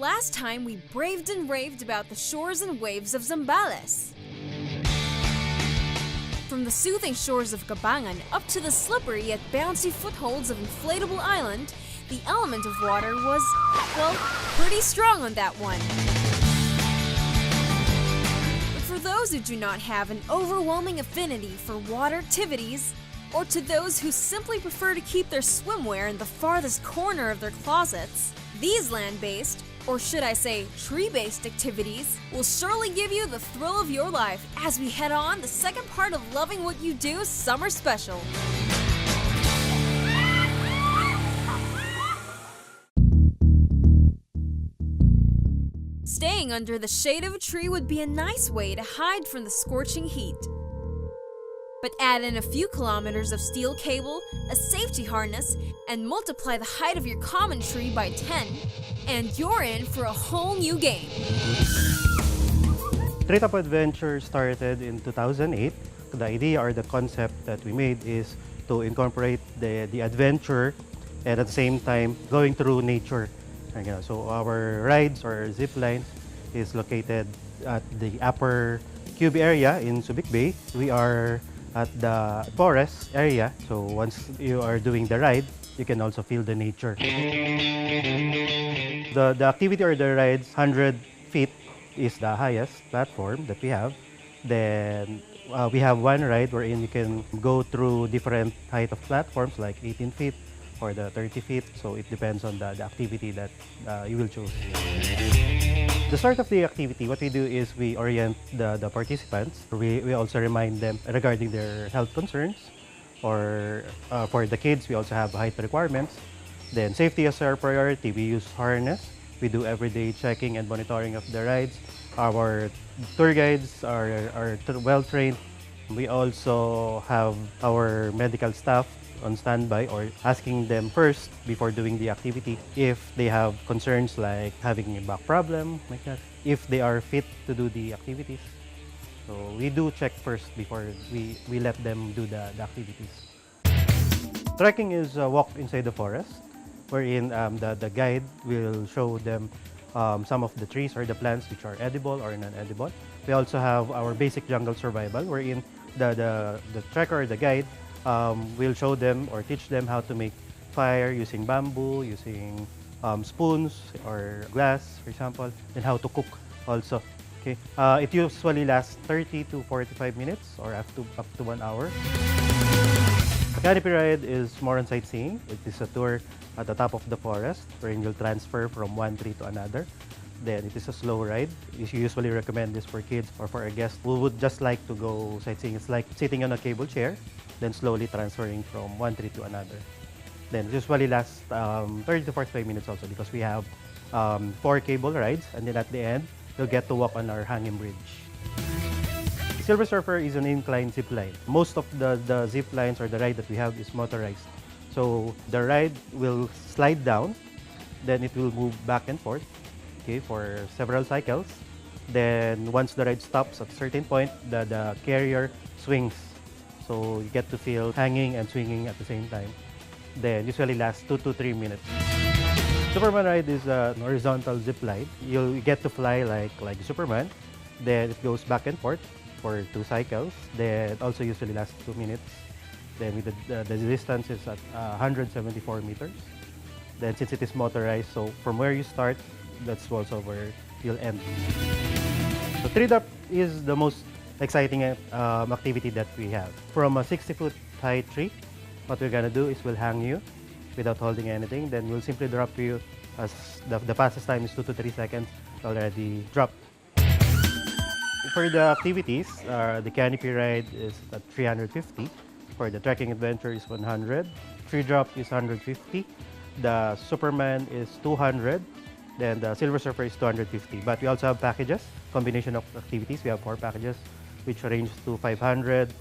Last time we braved and raved about the shores and waves of Zambales. From the soothing shores of Cabangan up to the slippery yet bouncy footholds of Inflatable Island, the element of water was, well, pretty strong on that one. But for those who do not have an overwhelming affinity for water activities, or to those who simply prefer to keep their swimwear in the farthest corner of their closets, these land-based, or should I say tree-based activities, will surely give you the thrill of your life as we head on the second part of Loving What You Do Summer Special. Staying under the shade of a tree would be a nice way to hide from the scorching heat. But add in a few kilometers of steel cable, a safety harness, and multiply the height of your common tree by 10, and you're in for a whole new game. Treetop Adventure started in 2008. The idea or the concept that we made is to incorporate the adventure and at the same time going through nature. So our rides or zip lines is located at the upper cube area in Subic Bay. We are at the forest area, so once you are doing the ride, you can also feel the nature. The activity or the rides, 100 feet is the highest platform that we have. Then we have one ride wherein you can go through different height of platforms like 18 feet or the 30 feet, so it depends on the activity that you will choose. The start of the activity, what we do is we orient the participants. We also remind them regarding their health concerns, or for the kids, we also have height requirements. Then safety is our priority. We use harness. We do everyday checking and monitoring of the rides. Our tour guides are well trained. We also have our medical staff on standby or asking them first before doing the activity if they have concerns like having a back problem, like that, if they are fit to do the activities. So we do check first before we let them do the activities. Trekking is a walk inside the forest, wherein the guide will show them some of the trees or the plants which are edible or non-edible. We also have our basic jungle survival, wherein the trekker or the guide will show them or teach them how to make fire using bamboo, using spoons or glass, for example, and how to cook also. Okay, it usually lasts 30 to 45 minutes or up to 1 hour. The canopy ride is more on sightseeing. It is a tour at the top of the forest wherein you'll transfer from one tree to another. Then it is a slow ride. You usually recommend this for kids or for a guest who would just like to go sightseeing. It's like sitting on a cable chair, then slowly transferring from one tree to another. Then it usually lasts 30 to 45 minutes also because we have 4 cable rides, and then at the end, you'll get to walk on our hanging bridge. Silver Surfer is an inclined zip line. Most of the zip lines or the ride that we have is motorized. So the ride will slide down, then it will move back and forth, okay, for several cycles. Then once the ride stops at a certain point, the carrier swings. So you get to feel hanging and swinging at the same time. Then usually lasts 2 to 3 minutes. Superman ride is a horizontal zip line. You get to fly like Superman. Then it goes back and forth for 2 cycles. Then it also usually lasts 2 minutes. Then with the distance is at 174 meters. Then since it is motorized, so from where you start, that's also where you'll end. So Treetop is the most exciting activity that we have. From a 60-foot high tree, what we're gonna do is we'll hang you without holding anything. Then we'll simply drop you as the fastest time is 2 to 3 seconds already dropped. For the activities, the canopy ride is at 350. For the trekking adventure is 100. Tree drop is 150. The Superman is 200. Then the Silver Surfer is 250. But we also have packages, combination of activities. We have 4 packages, which range to 500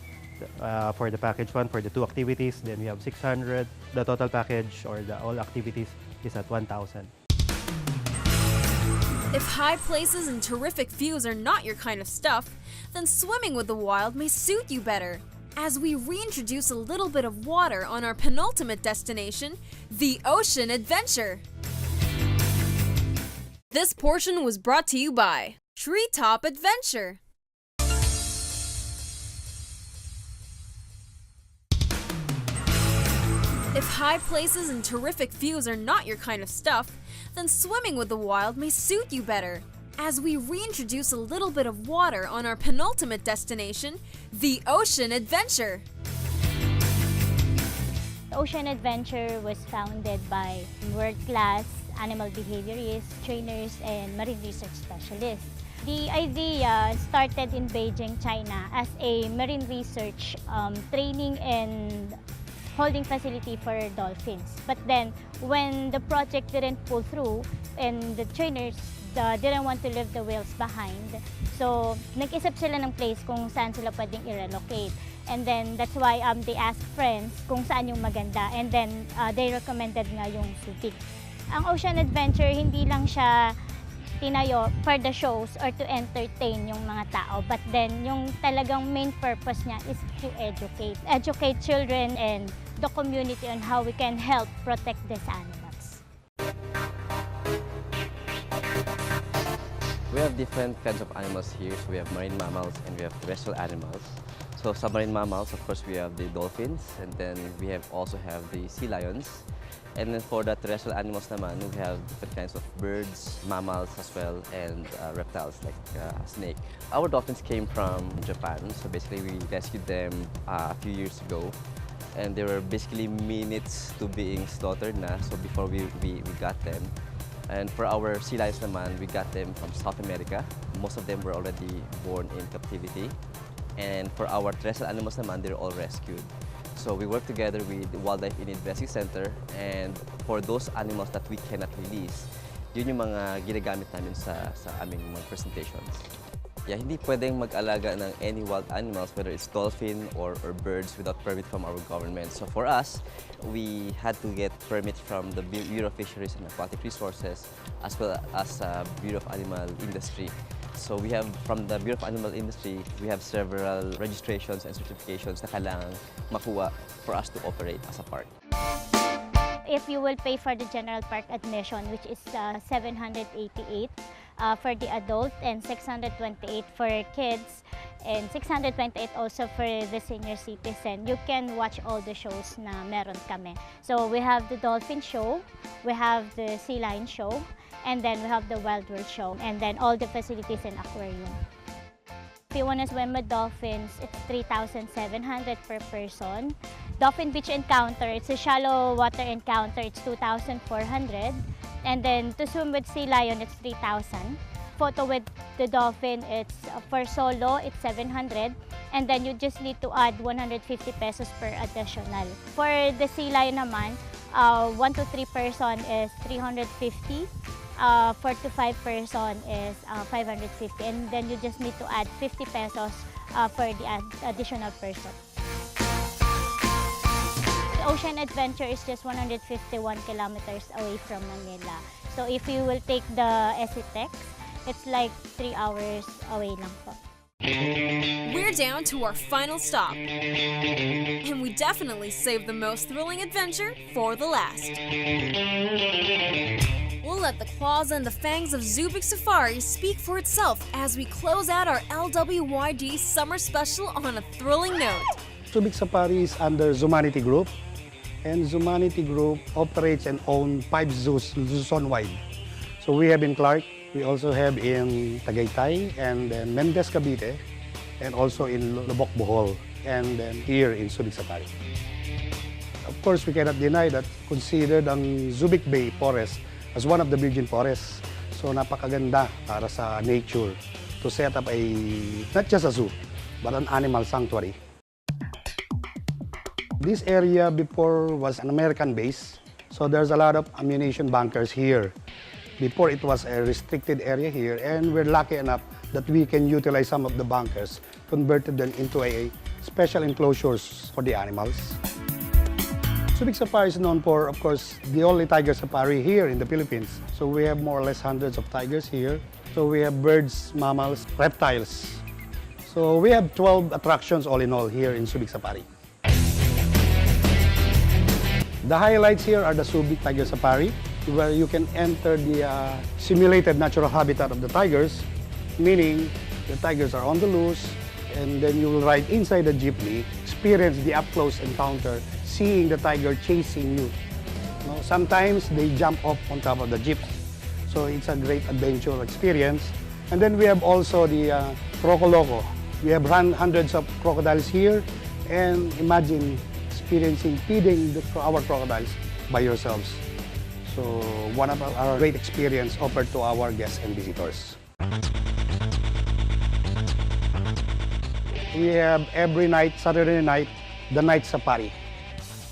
for the package 1 for the 2 activities. Then we have 600. The total package or the all activities is at 1,000. If high places and terrific views are not your kind of stuff, then swimming with the wild may suit you better. As we reintroduce a little bit of water on our penultimate destination, the ocean adventure. This portion was brought to you by Treetop Adventure. If high places and terrific views are not your kind of stuff, then swimming with the wild may suit you better. As we reintroduce a little bit of water on our penultimate destination, the Ocean Adventure. Ocean Adventure was founded by world-class animal behaviorists, trainers, and marine research specialists. The idea started in Beijing, China as a marine research training and holding facility for dolphins. But then, when the project didn't pull through and the trainers didn't want to leave the whales behind, so nag-isip sila ng place kung saan sila pwedeng i-relocate. And then, that's why they asked friends kung saan yung maganda. And then, they recommended nga yung Subic. Ang Ocean Adventure, hindi lang siya tinayo for the shows or to entertain yung mga tao. But then, yung talagang main purpose niya is to educate. Educate children and the community on how we can help protect these animals. We have different kinds of animals here. So we have marine mammals and we have terrestrial animals. So submarine mammals, of course, we have the dolphins, and then we also have the sea lions. And then for the terrestrial animals naman, we have different kinds of birds, mammals as well, and reptiles like snake. Our dolphins came from Japan, so basically we rescued them a few years ago. And they were basically minutes to being slaughtered na, so before we got them. And for our sea lions naman, we got them from South America. Most of them were already born in captivity. And for our terrestrial animals naman, they're all rescued. So we work together with the Wildlife in Need Rescue Center, and for those animals that we cannot release, yun yung mga ginagamit namin sa aming mga presentations. Yeah, hindi pwedeng mag-alaga ng any wild animals, whether it's dolphin or birds, without permit from our government. So for us, we had to get permit from the Bureau of Fisheries and Aquatic Resources, as well as Bureau of Animal Industry. So we have, from the Bureau of Animal Industry, we have several registrations and certifications na kailangan makuha for us to operate as a park. If you will pay for the general park admission, which is 788 for the adult and 628 for kids, and 628 also for the senior citizen, you can watch all the shows na meron kami. So we have the dolphin show, we have the sea lion show, and then we have the wild world show, and then all the facilities in aquarium. If you want to swim with dolphins, it's 3,700 per person. Dolphin beach encounter, it's a shallow water encounter, it's 2,400. And then to swim with sea lion, it's 3,000. Photo with the dolphin, it's for solo, it's 700. And then you just need to add 150 pesos per additional. For the sea lion naman, 1 to 3 person is 350. 4 to 5 person is 550, and then you just need to add 50 pesos for the additional person. The Ocean Adventure is just 151 kilometers away from Manila. So if you will take the SETEX, it's like 3 hours away lang po. We're down to our final stop, and we definitely saved the most thrilling adventure for the last. We'll let the claws and the fangs of Subic Safari speak for itself as we close out our LWYD summer special on a thrilling note. Subic Safari is under Zumanity Group, and Zumanity Group operates and owns 5 zoos Luzon-wide. So we have in Clark, we also have in Tagaytay, and then Mendez, Cavite, and also in Lubok, Bohol, and then here in Subic Safari. Of course, we cannot deny that considered ang Subic Bay Forest as one of the virgin forests. So napakaganda para sa nature to set up not just a zoo, but an animal sanctuary. This area before was an American base, so there's a lot of ammunition bunkers here. Before it was a restricted area here, and we're lucky enough that we can utilize some of the bunkers, converted them into a special enclosures for the animals. Subic Safari is known for, of course, the only tiger safari here in the Philippines. So we have more or less hundreds of tigers here. So we have birds, mammals, reptiles. So we have 12 attractions all in all here in Subic Safari. The highlights here are the Subic Tiger Safari, where you can enter the simulated natural habitat of the tigers, meaning the tigers are on the loose, and then you will ride inside the jeepney, experience the up-close encounter, seeing the tiger chasing you. Sometimes they jump up on top of the jeep, so it's a great adventure experience. And then we have also the Crocoloco. We have run hundreds of crocodiles here, and imagine experiencing feeding our crocodiles by yourselves. So one of our great experience offered to our guests and visitors. We have every night, Saturday night, the night safari.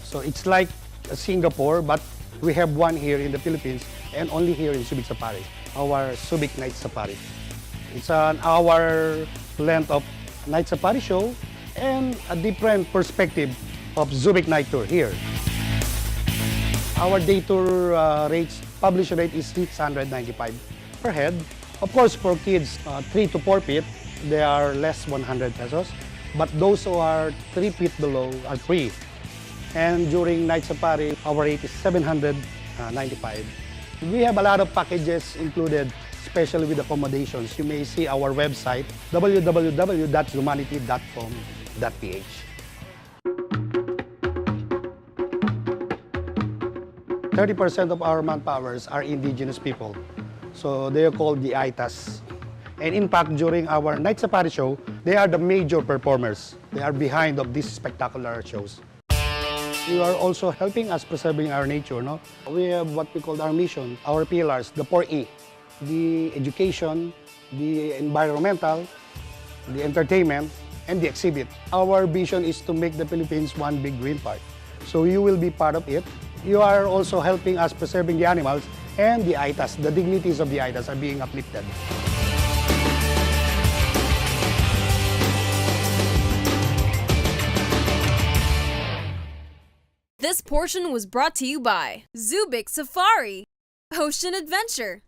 So it's like Singapore, but we have one here in the Philippines and only here in Subic Safari, our Subic Night Safari. It's an hour length of night safari show and a different perspective of Subic Night Tour here. Our day tour publish rate is 695 per head. Of course, for kids 3 to 4 feet, they are less 100 pesos. But those who are 3 feet below are free. And during night safari, our rate is 795. We have a lot of packages included, especially with accommodations. You may see our website, www.humanity.com.ph. 30% of our manpowers are indigenous people. So they are called the Aitas. And in fact, during our night safari show, they are the major performers. They are behind of these spectacular shows. You are also helping us preserving our nature. No? We have what we call our mission, our pillars, the 4E, the education, the environmental, the entertainment, and the exhibit. Our vision is to make the Philippines one big green park. So you will be part of it. You are also helping us preserving the animals and the Aitas. The dignities of the Aitas are being uplifted. This portion was brought to you by Subic Safari, Ocean Adventure,